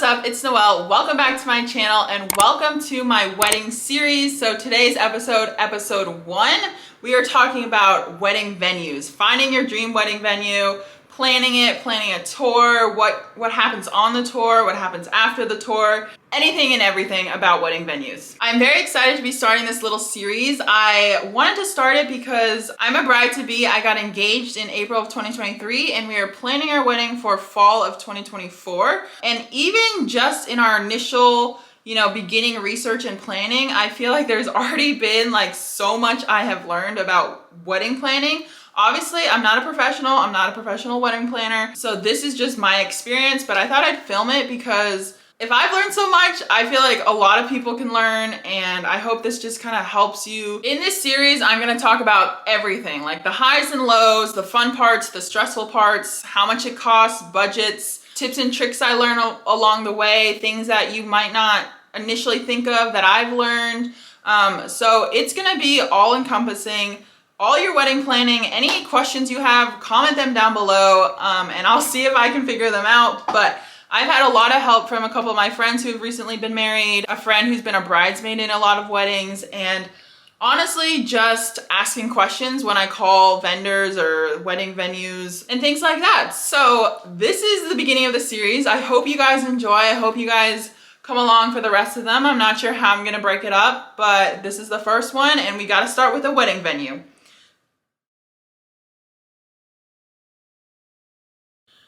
what's up? It's Noelle. Welcome back to my channel and welcome to my wedding series. So today's episode 1, we are talking about wedding venues, finding your dream wedding venue, planning a tour, what happens on the tour, what happens after the tour, anything and everything about wedding venues. I'm very excited to be starting this little series. I wanted to start it because I'm a bride-to-be. I got engaged in April of 2023 and we are planning our wedding for fall of 2024. And even just in our initial beginning research and planning, I feel like there's already been so much I have learned about wedding planning. Obviously, I'm not a professional wedding planner, so this is just my experience, but I thought I'd film it because if I've learned so much, I feel like a lot of people can learn, and I hope this just kind of helps you. In this series, I'm gonna talk about everything, like the highs and lows, the fun parts, the stressful parts, how much it costs, budgets, tips and tricks I learned along the way, things that you might not initially think of that I've learned. So it's gonna be all encompassing. All your wedding planning, any questions you have, comment them down below and I'll see if I can figure them out. But I've had a lot of help from a couple of my friends who've recently been married, a friend who's been a bridesmaid in a lot of weddings, and honestly, just asking questions when I call vendors or wedding venues and things like that. So this is the beginning of the series. I hope you guys enjoy. I hope you guys come along for the rest of them. I'm not sure how I'm gonna break it up, but this is the first one and we gotta start with a wedding venue.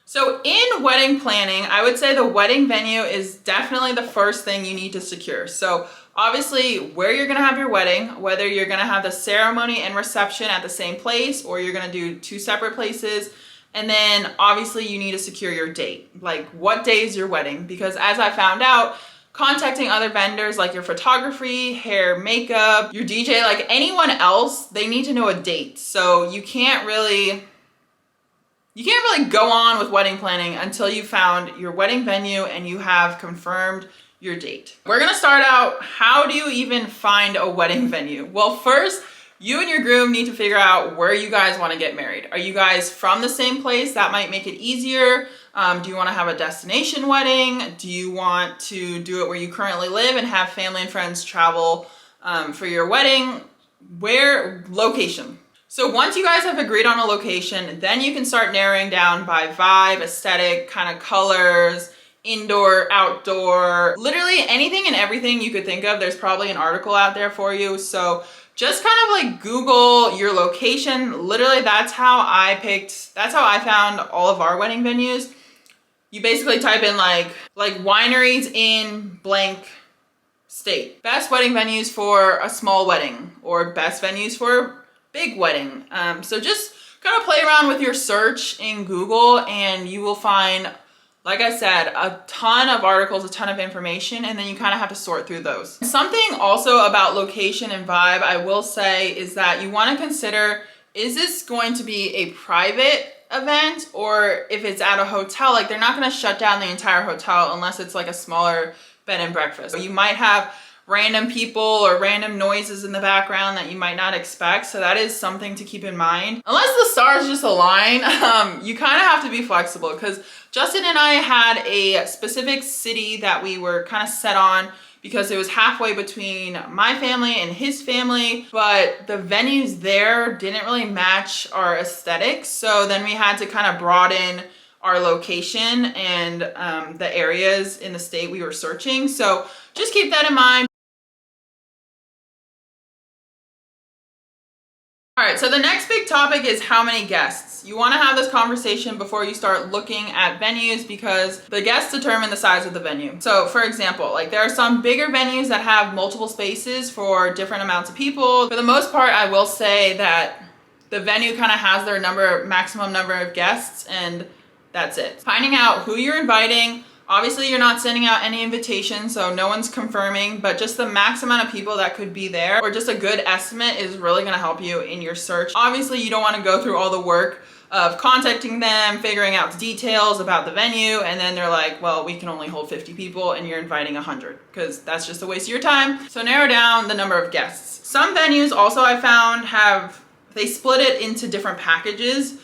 So in wedding planning, I would say the wedding venue is definitely the first thing you need to secure. So obviously where you're gonna have your wedding, whether you're gonna have the ceremony and reception at the same place or you're gonna do 2 separate places. And then obviously you need to secure your date. Like what day is your wedding? Because as I found out, contacting other vendors like your photography, hair, makeup, your DJ, like anyone else, they need to know a date. So you can't really go on with wedding planning until you found your wedding venue and you have confirmed your date. We're gonna start out, how do you even find a wedding venue? Well, first, you and your groom need to figure out where you guys wanna get married. Are you guys from the same place? That might make it easier. Do you wanna have a destination wedding? Do you want to do it where you currently live and have family and friends travel for your wedding? Location. So once you guys have agreed on a location, then you can start narrowing down by vibe, aesthetic, kind of colors, indoor, outdoor, literally anything and everything you could think of. There's probably an article out there for you. So just kind of Google your location. Literally that's how I found all of our wedding venues. You basically type in like wineries in blank state. Best wedding venues for a small wedding or best venues for big wedding. So just kind of play around with your search in Google and you will find, like I said, a ton of articles, a ton of information, and then you kind of have to sort through those. Something also about location and vibe I will say is that you want to consider, is this going to be a private event, or if it's at a hotel, they're not going to shut down the entire hotel unless it's a smaller bed and breakfast. So you might have random people or random noises in the background that you might not expect. So that is something to keep in mind. Unless the stars just align, you kind of have to be flexible because Justin and I had a specific city that we were kind of set on because it was halfway between my family and his family, but the venues there didn't really match our aesthetics. So then we had to kind of broaden our location and the areas in the state we were searching. So just keep that in mind. All right, so the next big topic is how many guests. You want to have this conversation before you start looking at venues because the guests determine the size of the venue. So for example, there are some bigger venues that have multiple spaces for different amounts of people. For the most part, I will say that the venue kind of has their maximum number of guests and that's it. Finding out who you're inviting. Obviously, you're not sending out any invitations, so no one's confirming, but just the max amount of people that could be there or just a good estimate is really gonna help you in your search. Obviously, you don't wanna go through all the work of contacting them, figuring out the details about the venue, and then they're like, well, we can only hold 50 people and you're inviting 100, because that's just a waste of your time. So narrow down the number of guests. Some venues also I found they split it into different packages.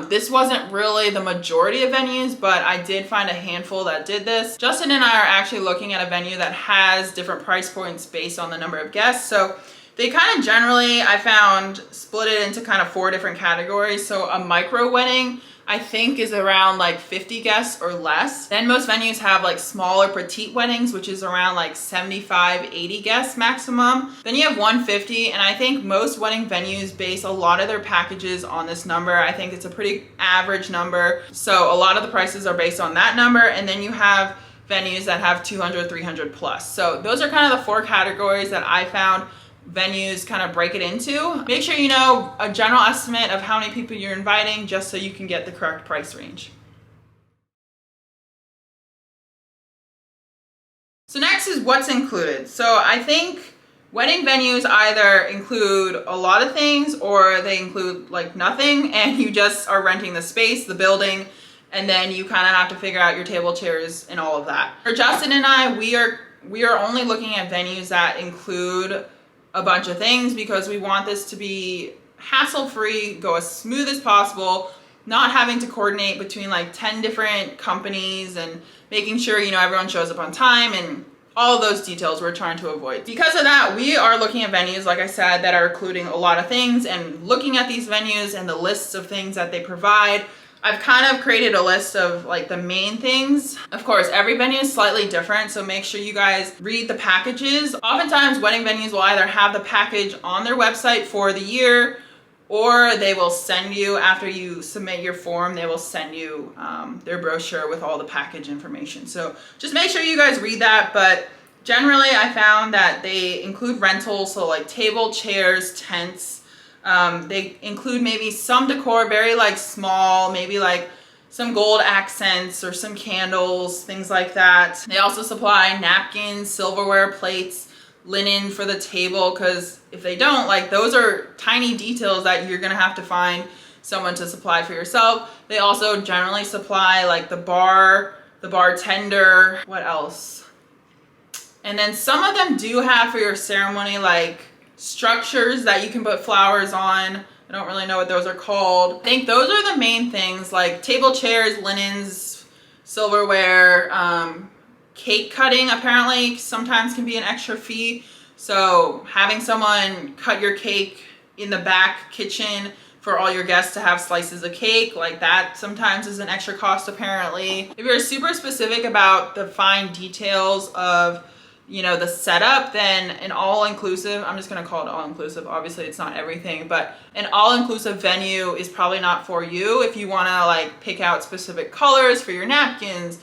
This wasn't really the majority of venues, but I did find a handful that did this. Justin and I are actually looking at a venue that has different price points based on the number of guests. So they kind of generally, I found, split it into kind of 4 different categories. So a micro wedding, I think, is around like 50 guests or less. Then most venues have like smaller petite weddings, which is around like 75, 80 guests maximum. Then you have 150, and I think most wedding venues base a lot of their packages on this number. I think it's a pretty average number. So a lot of the prices are based on that number. And then you have venues that have 200, 300 plus. So those are kind of the 4 categories that I found venues kind of break it into. Make sure you know a general estimate of how many people you're inviting, just so you can get the correct price range. So next is what's included. So I think wedding venues either include a lot of things or they include like nothing, and you just are renting the space, the building, and then you kind of have to figure out your table, chairs, and all of that. For Justin and I, we are only looking at venues that include a bunch of things, because we want this to be hassle-free, go as smooth as possible, not having to coordinate between like 10 different companies and making sure, you know, everyone shows up on time and all of those details we're trying to avoid. Because of that, we are looking at venues, like I said, that are including a lot of things, and looking at these venues and the lists of things that they provide. I've kind of created a list of like the main things. Of course, every venue is slightly different, so make sure you guys read the packages. Oftentimes, wedding venues will either have the package on their website for the year, or they will send you, after you submit your form, they will send you their brochure with all the package information. So just make sure you guys read that. But generally, I found that they include rentals, so like table, chairs, tents. They include maybe some decor, very like small, maybe like some gold accents or some candles, things like that. They also supply napkins, silverware, plates, linen for the table, because if they don't, like, those are tiny details that you're gonna have to find someone to supply for yourself. They also generally supply like the bar, the bartender, what else? And then some of them do have for your ceremony like structures that you can put flowers on. I don't really know what those are called. I think those are the main things, like table, chairs, linens, silverware. Cake cutting apparently sometimes can be an extra fee. So having someone cut your cake in the back kitchen for all your guests to have slices of cake, like that sometimes is an extra cost apparently. If you're super specific about the fine details of, you know, the setup, then an all-inclusive, I'm just gonna call it all-inclusive, obviously it's not everything, but an all-inclusive venue is probably not for you. If you wanna like pick out specific colors for your napkins,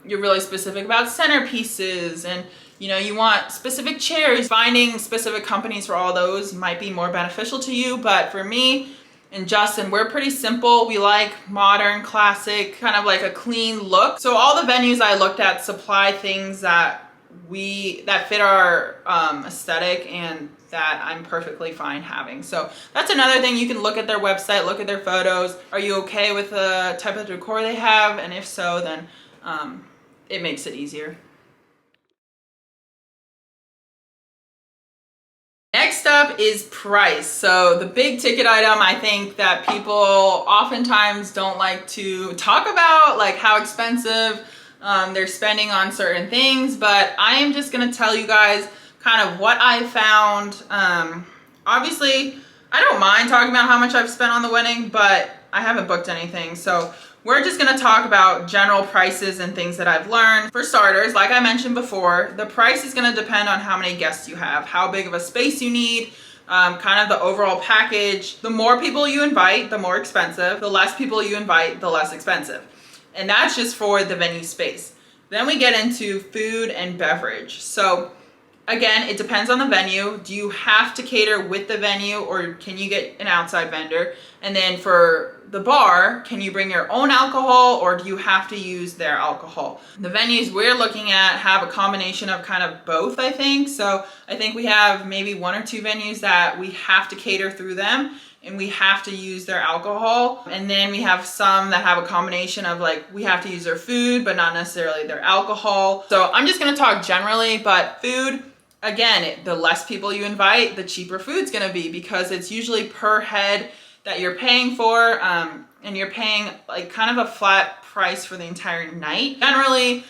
you're really specific about centerpieces, and you know, you want specific chairs, finding specific companies for all those might be more beneficial to you. But for me and Justin, we're pretty simple. We like modern, classic, kind of like a clean look. So all the venues I looked at supply things that fit our aesthetic and that I'm perfectly fine having. So that's another thing. You can look at their website, look at their photos. Are you okay with the type of decor they have? And if so, then it makes it easier. Next up is price. So the big ticket item, I think that people oftentimes don't like to talk about, like how expensive they're spending on certain things, but I am just gonna tell you guys kind of what I found. Obviously, I don't mind talking about how much I've spent on the wedding, but I haven't booked anything. So we're just gonna talk about general prices and things that I've learned. For starters, like I mentioned before, the price is gonna depend on how many guests you have, how big of a space you need, kind of the overall package. The more people you invite, the more expensive. The less people you invite, the less expensive. And that's just for the venue space. Then we get into food and beverage. So again, it depends on the venue. Do you have to cater with the venue, or can you get an outside vendor? And then for the bar, can you bring your own alcohol, or do you have to use their alcohol? The venues we're looking at have a combination of kind of both, I think. So I think we have maybe 1 or 2 venues that we have to cater through them and we have to use their alcohol. And then we have some that have a combination of like, we have to use their food, but not necessarily their alcohol. So I'm just gonna talk generally, but food, again, the less people you invite, the cheaper food's gonna be, because it's usually per head. that you're paying for, and you're paying like kind of a flat price for the entire night. Generally,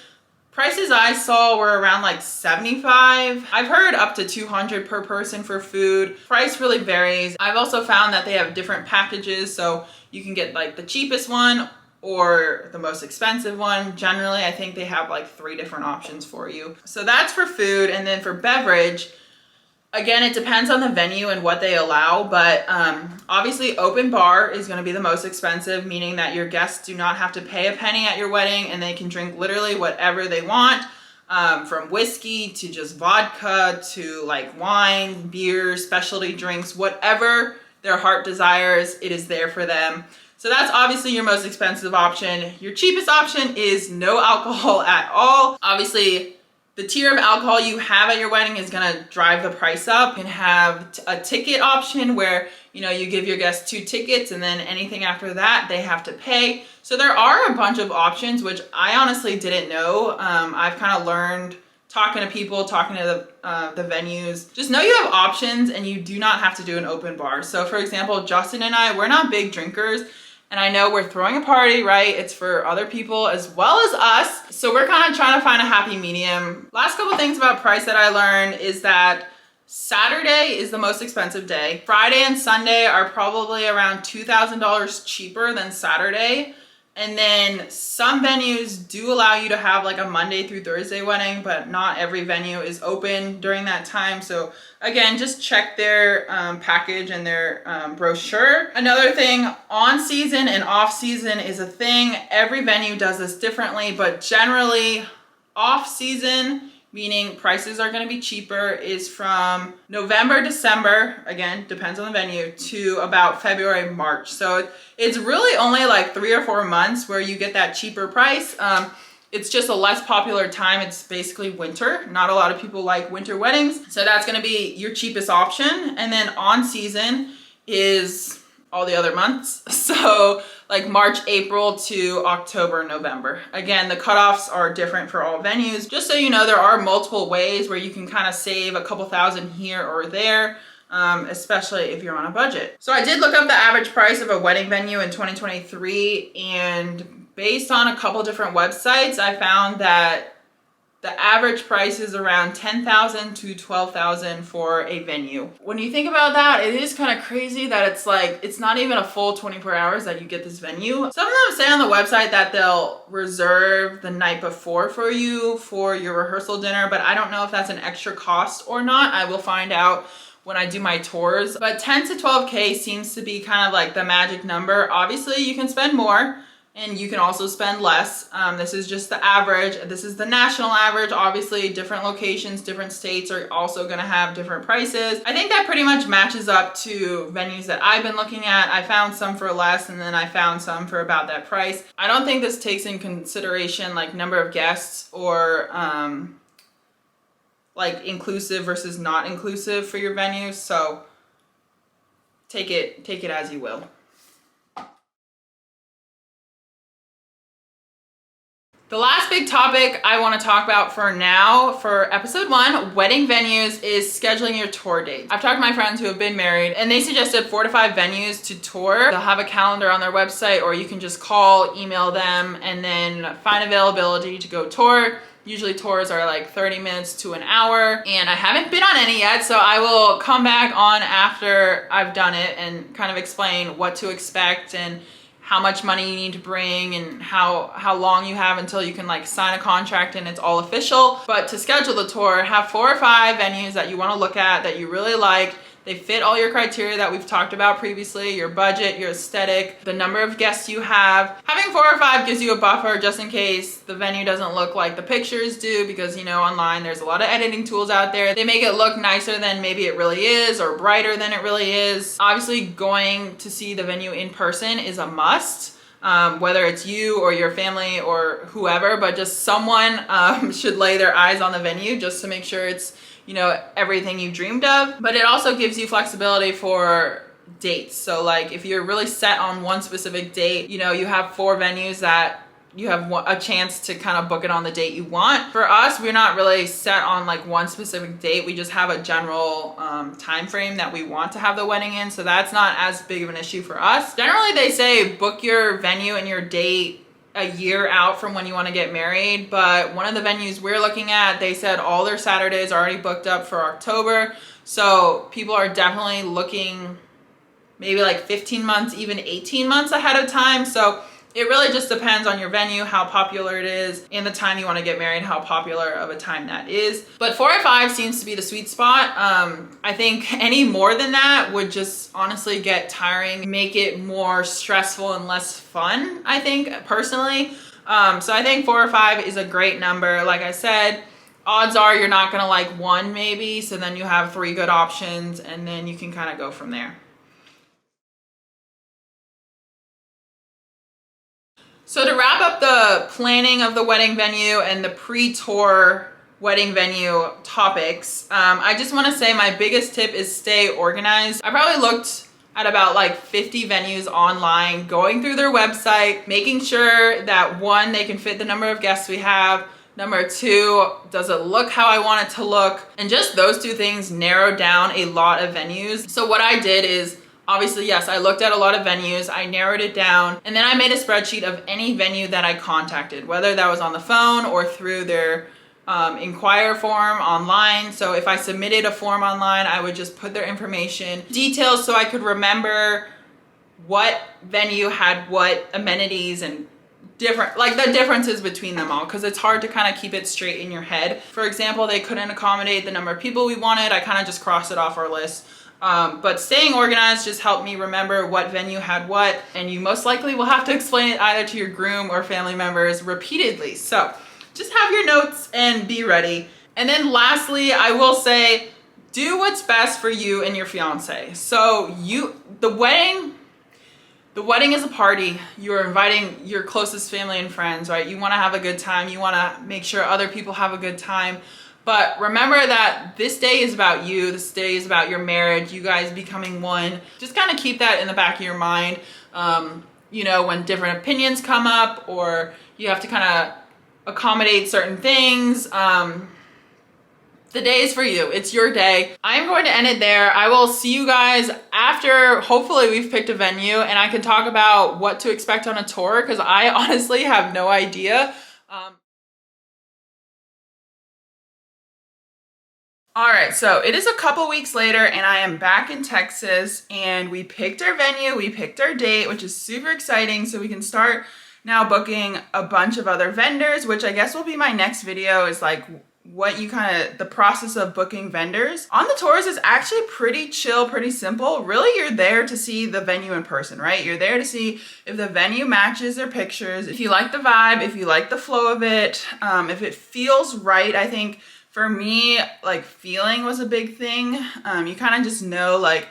prices I saw were around like $75. I've heard up to $200 per person for food. Price really varies. I've also found that they have different packages, so you can get like the cheapest one or the most expensive one. Generally, I think they have like 3 different options for you. So that's for food. And then for beverage, again, it depends on the venue and what they allow, but obviously open bar is gonna be the most expensive, meaning that your guests do not have to pay a penny at your wedding and they can drink literally whatever they want, from whiskey to just vodka to like wine, beer, specialty drinks, whatever their heart desires, it is there for them. So that's obviously your most expensive option. Your cheapest option is no alcohol at all. Obviously, the tier of alcohol you have at your wedding is gonna drive the price up. You can have a ticket option where, you know, you give your guests 2 tickets and then anything after that they have to pay. So there are a bunch of options, which I honestly didn't know. I've kind of learned talking to people, talking to the venues. Just know you have options and you do not have to do an open bar. So for example, Justin and I, we're not big drinkers. And I know we're throwing a party, right? It's for other people as well as us. So we're kind of trying to find a happy medium. Last couple things about price that I learned is that Saturday is the most expensive day. Friday and Sunday are probably around $2,000 cheaper than Saturday. And then some venues do allow you to have like a Monday through Thursday wedding, but not every venue is open during that time. So again, just check their package and their brochure. Another thing, on season and off season is a thing. Every venue does this differently, but generally off season, meaning prices are going to be cheaper, is from November, December, again, depends on the venue, to about February, March. So it's really only like 3 or 4 months where you get that cheaper price. It's just a less popular time. It's basically winter. Not a lot of people like winter weddings. So that's going to be your cheapest option. And then on season is all the other months. So like March, April to October, November. Again, the cutoffs are different for all venues. Just so you know, there are multiple ways where you can kind of save a couple thousand here or there, especially if you're on a budget. So I did look up the average price of a wedding venue in 2023, and based on a couple different websites, I found that the average price is around $10,000 to $12,000 for a venue. When you think about that, it is kind of crazy that it's like, it's not even a full 24 hours that you get this venue. Some of them say on the website that they'll reserve the night before for you for your rehearsal dinner, but I don't know if that's an extra cost or not. I will find out when I do my tours. But 10 to 12K seems to be kind of like the magic number. Obviously, you can spend more, and you can also spend less. This is just the average. This is the national average. Obviously, different locations, different states are also gonna have different prices. I think that pretty much matches up to venues that I've been looking at. I found some for less, and then I found some for about that price. I don't think this takes in consideration like number of guests or like inclusive versus not inclusive for your venue. So take it as you will. The last big topic I want to talk about for now, for episode 1, wedding venues, is scheduling your tour dates. I've talked to my friends who have been married, and they suggested 4 to 5 venues to tour. They'll have a calendar on their website, or you can just call, email them, and then find availability to go tour. Usually tours are like 30 minutes to an hour, and I haven't been on any yet, so I will come back on after I've done it and kind of explain what to expect and how much money you need to bring and how long you have until you can like sign a contract and it's all official. But to schedule the tour, have 4 or 5 venues that you want to look at that you really like. They fit all your criteria that we've talked about previously, your budget, your aesthetic, the number of guests you have. Having 4 or 5 gives you a buffer just in case the venue doesn't look like the pictures do, because you know, online there's a lot of editing tools out there. They make it look nicer than maybe it really is, or brighter than it really is. Obviously, going to see the venue in person is a must. Whether it's you or your family or whoever, but just someone should lay their eyes on the venue just to make sure it's, you know, everything you dreamed of. But it also gives you flexibility for dates. So like if you're really set on one specific date, you know, you have 4 venues that you have a chance to kind of book it on the date you want. For us, we're not really set on like one specific date. We just have a general time frame that we want to have the wedding in. So that's not as big of an issue for us. Generally, they say book your venue and your date a year out from when you want to get married. But one of the venues we're looking at, they said all their Saturdays are already booked up for October. So people are definitely looking maybe like 15 months, even 18 months ahead of time. So it really just depends on your venue, how popular it is, and the time you want to get married, how popular of a time that is. But 4 or 5 seems to be the sweet spot. I think any more than that would just honestly get tiring, make it more stressful and less fun, I think, personally. So I think 4 or 5 is a great number. Like I said, odds are you're not gonna like one maybe, so then you have 3 good options, and then you can kind of go from there. So to wrap up the planning of the wedding venue and the pre-tour wedding venue topics, I just want to say my biggest tip is stay organized. I probably looked at about like 50 venues online, going through their website, making sure that 1, they can fit the number of guests we have. Number 2, does it look how I want it to look? And just those 2 things narrowed down a lot of venues. So what I did is, obviously, yes, I looked at a lot of venues, I narrowed it down, and then I made a spreadsheet of any venue that I contacted, whether that was on the phone or through their inquire form online. So if I submitted a form online, I would just put their information, details, so I could remember what venue had what amenities and different, like the differences between them all, because it's hard to kind of keep it straight in your head. For example, they couldn't accommodate the number of people we wanted. I kind of just crossed it off our list. But staying organized just helped me remember what venue had what, and you most likely will have to explain it either to your groom or family members repeatedly. So just have your notes and be ready. And then lastly, I will say, do what's best for you and your fiance. So the wedding is a party. You're inviting your closest family and friends, right? You want to have a good time. You want to make sure other people have a good time. But remember that this day is about you. This day is about your marriage, you guys becoming one. Just kind of keep that in the back of your mind. You know, when different opinions come up or you have to kind of accommodate certain things, the day is for you. It's your day. I'm going to end it there. I will see you guys after, hopefully we've picked a venue and I can talk about what to expect on a tour, because I honestly have no idea. All right, so it is a couple weeks later and I am back in Texas, and we picked our venue, we picked our date, which is super exciting. So we can start now booking a bunch of other vendors, which I guess will be my next video, is like what you the process of booking vendors. On the tours is actually pretty chill, pretty simple. Really, you're there to see the venue in person, right? You're there to see if the venue matches their pictures, if you like the vibe, if you like the flow of it, if it feels right. I think for me, like, feeling was a big thing. You kind of just know, like,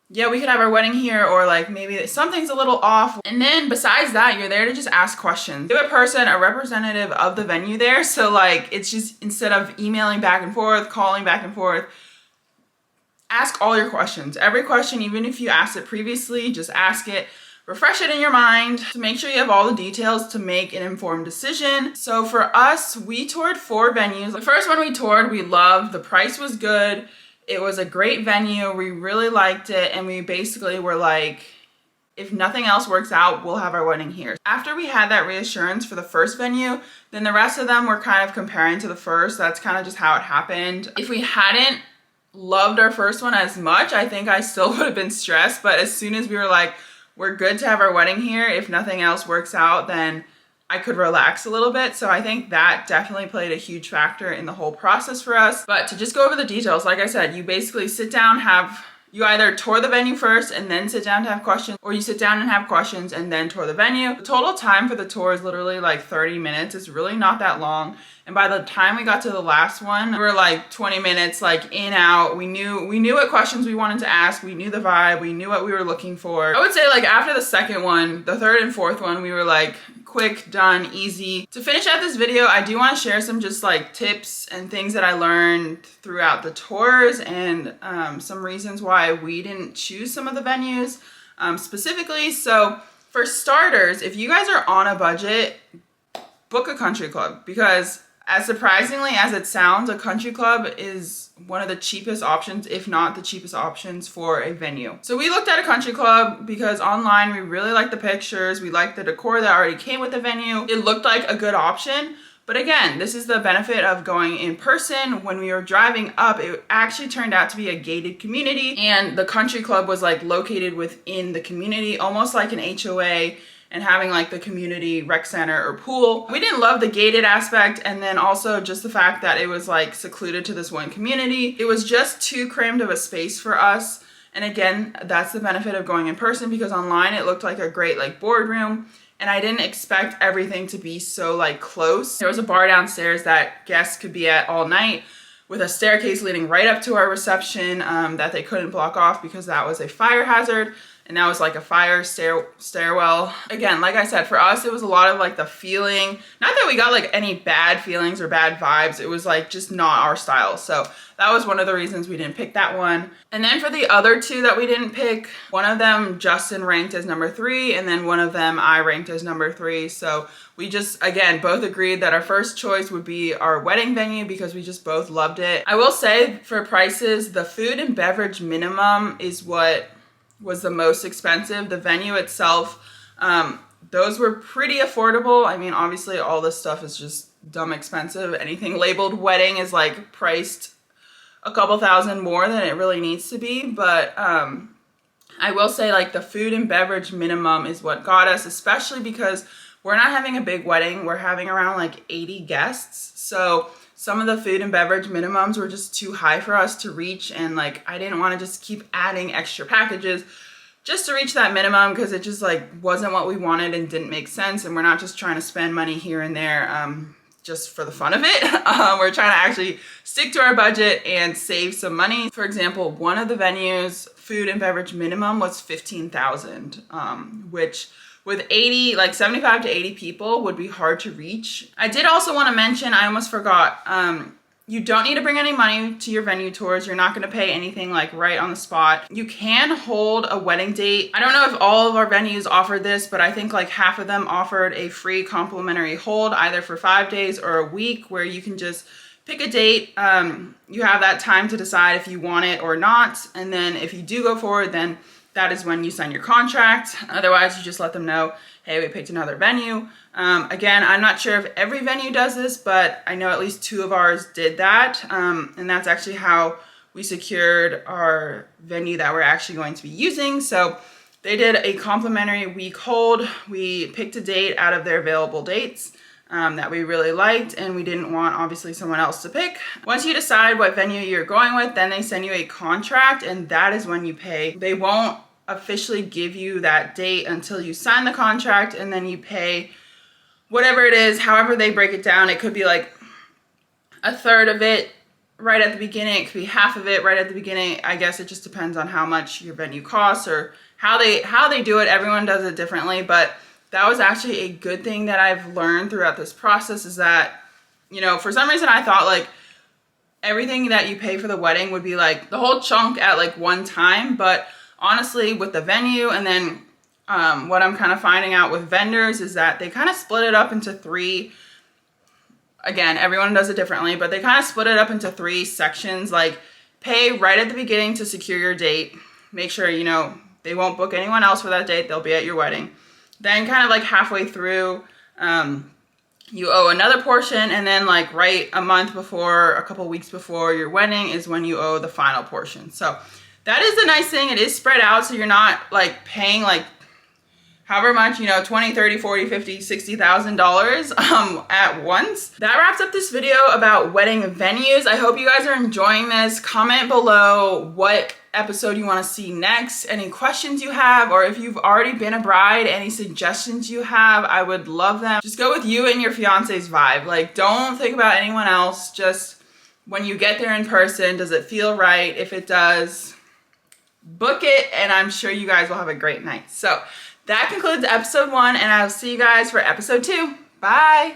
yeah, we could have our wedding here, or like maybe something's a little off. And then besides that, you're there to just ask questions. Give a person, a representative of the venue there. So like, it's just, instead of emailing back and forth, calling back and forth, ask all your questions. Every question, even if you asked it previously, just ask it. Refresh it in your mind to make sure you have all the details to make an informed decision. So for us, we toured 4 venues. The first one we toured, we loved. The price was good. It was a great venue. We really liked it. And we basically were like, if nothing else works out, we'll have our wedding here. After we had that reassurance for the first venue, then the rest of them were kind of comparing to the first. That's kind of just how it happened. If we hadn't loved our first one as much, I think I still would have been stressed. But as soon as we were like, we're good to have our wedding here, if nothing else works out, then I could relax a little bit. So I think that definitely played a huge factor in the whole process for us. But to just go over the details, like I said, you basically sit down, you either tour the venue first and then sit down to have questions, or you sit down and have questions and then tour the venue. The total time for the tour is literally like 30 minutes. It's really not that long. And by the time we got to the last one, we were like 20 minutes, like in, out. We knew what questions we wanted to ask. We knew the vibe. We knew what we were looking for. I would say like after the second one, the third and fourth one, we were like quick, done, easy. To finish out this video, I do want to share some just like tips and things that I learned throughout the tours, and some reasons why we didn't choose some of the venues specifically. So For starters, if you guys are on a budget, book a country club, because as surprisingly as it sounds, a country club is one of the cheapest options, if not the cheapest options for a venue. So we looked at a country club because online we really liked the pictures, we liked the decor that already came with the venue. It looked like a good option. But again, this is the benefit of going in person. When we were driving up, it actually turned out to be a gated community, and the country club was like located within the community, almost like an HOA, and having like the community rec center or pool. We didn't love the gated aspect, and then also just the fact that it was like secluded to this one community. It was just too crammed of a space for us. And again, that's the benefit of going in person, because online it looked like a great like boardroom. And I didn't expect everything to be so like close. There was a bar downstairs that guests could be at all night, with a staircase leading right up to our reception that they couldn't block off because that was a fire hazard. And that was like a fire stairwell. Again, like I said, for us, it was a lot of like the feeling, not that we got like any bad feelings or bad vibes. It was like just not our style. So that was one of the reasons we didn't pick that one. And then for the other two that we didn't pick, one of them Justin ranked as number 3, and then one of them I ranked as number 3. So we just, again, both agreed that our first choice would be our wedding venue because we just both loved it. I will say for prices, the food and beverage minimum is what was the most expensive. The venue itself, those were pretty affordable. I mean, obviously all this stuff is just dumb expensive. Anything labeled wedding is like priced a couple thousand more than it really needs to be. But I will say like the food and beverage minimum is what got us, especially because we're not having a big wedding. We're having around like 80 guests. So some of the food and beverage minimums were just too high for us to reach. And like, I didn't want to just keep adding extra packages just to reach that minimum, because it just like wasn't what we wanted and didn't make sense. And we're not just trying to spend money here and there just for the fun of it. We're trying to actually stick to our budget and save some money. For example, one of the venues food and beverage minimum was $15,000, which with 80, like 75 to 80 people would be hard to reach. I did also want to mention, I almost forgot, you don't need to bring any money to your venue tours. You're not going to pay anything like right on the spot. You can hold a wedding date. I don't know if all of our venues offered this, but I think like half of them offered a free complimentary hold either for 5 days or a week, where you can just pick a date. You have that time to decide if you want it or not. And then if you do go forward, then that is when you sign your contract. Otherwise, you just let them know, hey, we picked another venue. Again, I'm not sure if every venue does this, but I know at least 2 of ours did that. And that's actually how we secured our venue that we're actually going to be using. So they did a complimentary week hold. We picked a date out of their available dates that we really liked, and we didn't want obviously someone else to pick. Once you decide what venue you're going with, then they send you a contract, and that is when you pay. They won't officially give you that date until you sign the contract, and then you pay whatever it is, however they break it down. It could be like a third of it right at the beginning. It could be half of it right at the beginning. I guess it just depends on how much your venue costs or how they do it. Everyone does it differently, but that was actually a good thing that I've learned throughout this process, is that, you know, for some reason I thought like everything that you pay for the wedding would be like the whole chunk at like one time. But honestly, with the venue and then what I'm kind of finding out with vendors is that they kind of split it up into 3. Again, everyone does it differently, but they kind of split it up into 3 sections. Like, pay right at the beginning to secure your date. Make sure, you know, they won't book anyone else for that date. They'll be at your wedding. Then kind of like halfway through, you owe another portion, and then like right a month before, a couple weeks before your wedding is when you owe the final portion. So that is the nice thing. It is spread out, so you're not like paying like however much, you know, 20, 30, 40, 50, $60,000 at once. That wraps up this video about wedding venues. I hope you guys are enjoying this. Comment below what episode you want to see next, any questions you have, or if you've already been a bride, any suggestions you have. I would love them. Just go with you and your fiance's vibe. Like, don't think about anyone else. Just when you get there in person, does it feel right? If it does, book it, and I'm sure you guys will have a great night. So that concludes episode 1, and I'll see you guys for episode 2. Bye.